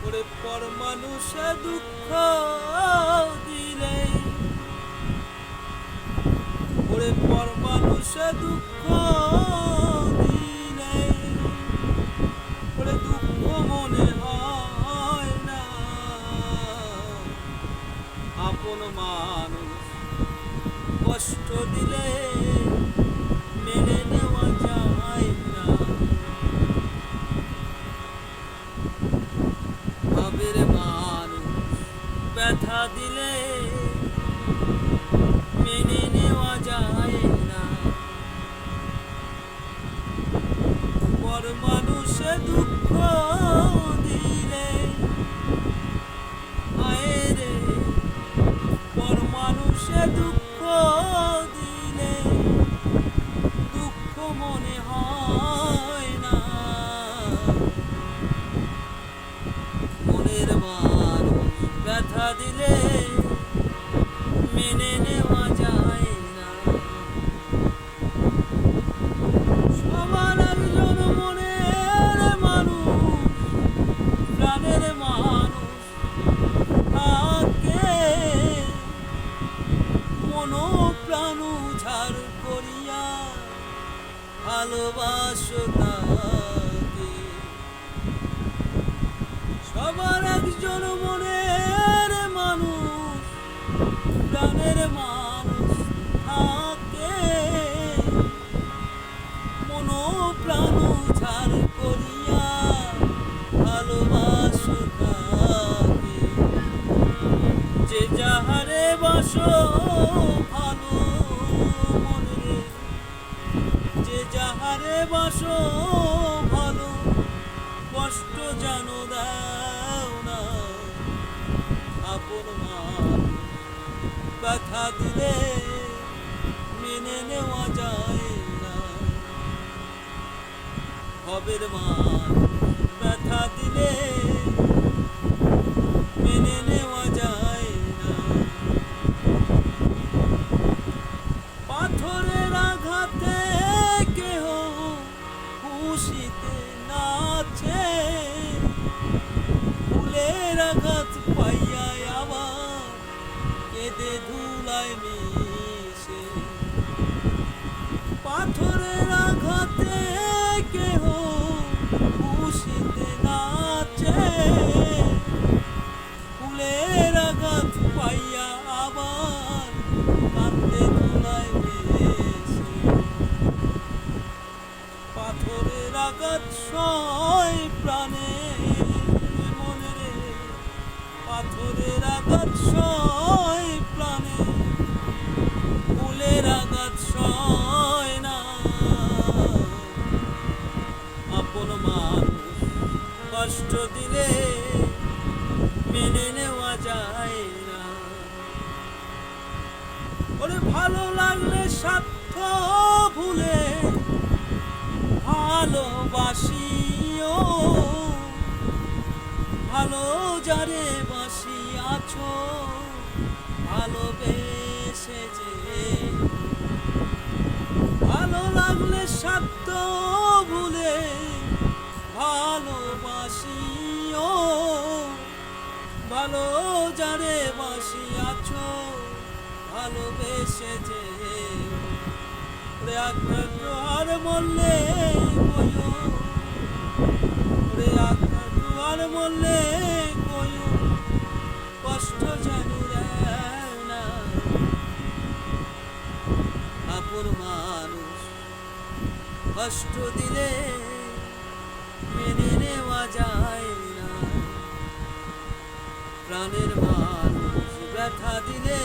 ওরে পর মানুষে দুঃখ দিলে, ওরে পর মানুষে দুঃখ দিলে, ওরে দুঃখ মনে হয় না। আপন মানুষ কষ্ট দিলে মেনে নেওয়া যায় না। ভাবের মানুষ ব্যথা দিলে মেনে নেওয়া যায় না। পর মানুষে দুঃখ দিলে, আয় রে পর মানুষে দুঃখ দিলে দুঃখ মনে হয় না। মনের মানুষ ব্যথা দিলে মেনে নেওয়া যায় না। সবার একজন মনের মানুষ, প্রাণের মানুষ থাকে, মন প্রাণ উজাড় করিয়া ভালোবাসো তাকে। সবার একজন মনের মানুষ, প্রাণের মানুষ থাকে, মন প্রাণ উজাড় করিয়া ভালোবাসো তাকে। যে যাহারে বাসো ভালো মনে, যে যাহারে বাসো ভালো, কষ্ট জানো দাও না। আপন মানুষ ব্যথা দিলে মেনে নেওয়া যায় না। ভবের মানুষ ব্যথা দিলে মেনে নেওয়া যায় না। পাথরের আঘাতে কেহ খুশিতে নাচে, ফুলের আঘাত পাইয়া আবার কেঁদে ধুলায় মিশে। পাথরের আঘাতে কেহ খুশিতে নাচে, ফুলের আঘাত পাইয়া আবার কান্দে ধুলায় মিশে। পাথরের আঘাত সয় প্রাণে মনে রে, পাথরের আঘাত সয় প্রাণে, ফুলের আঘাত সয় না। আপন মানুষ কষ্ট দিলে মেনে নেওয়া যায় না। ওরে ভালো লাগলে স্বার্থ ভুলে ভালোবাসিও, ভালো যারে বাসি আছো ভালোবেসে যে। ভালো লাগলে স্বার্থ ভুলে ভালোবাসিও, ভালো যারে বাসি আছো ভালোবেসে যে। ওরে আঘাত আর মরলে কয়ো, ওরে আঘাত আর মরলে কয়ো, কষ্ট জানি না। আপন মানুষ কষ্ট দিলে মেনে নেওয়া যায় না। প্রাণের মানুষ ব্যথা দিলে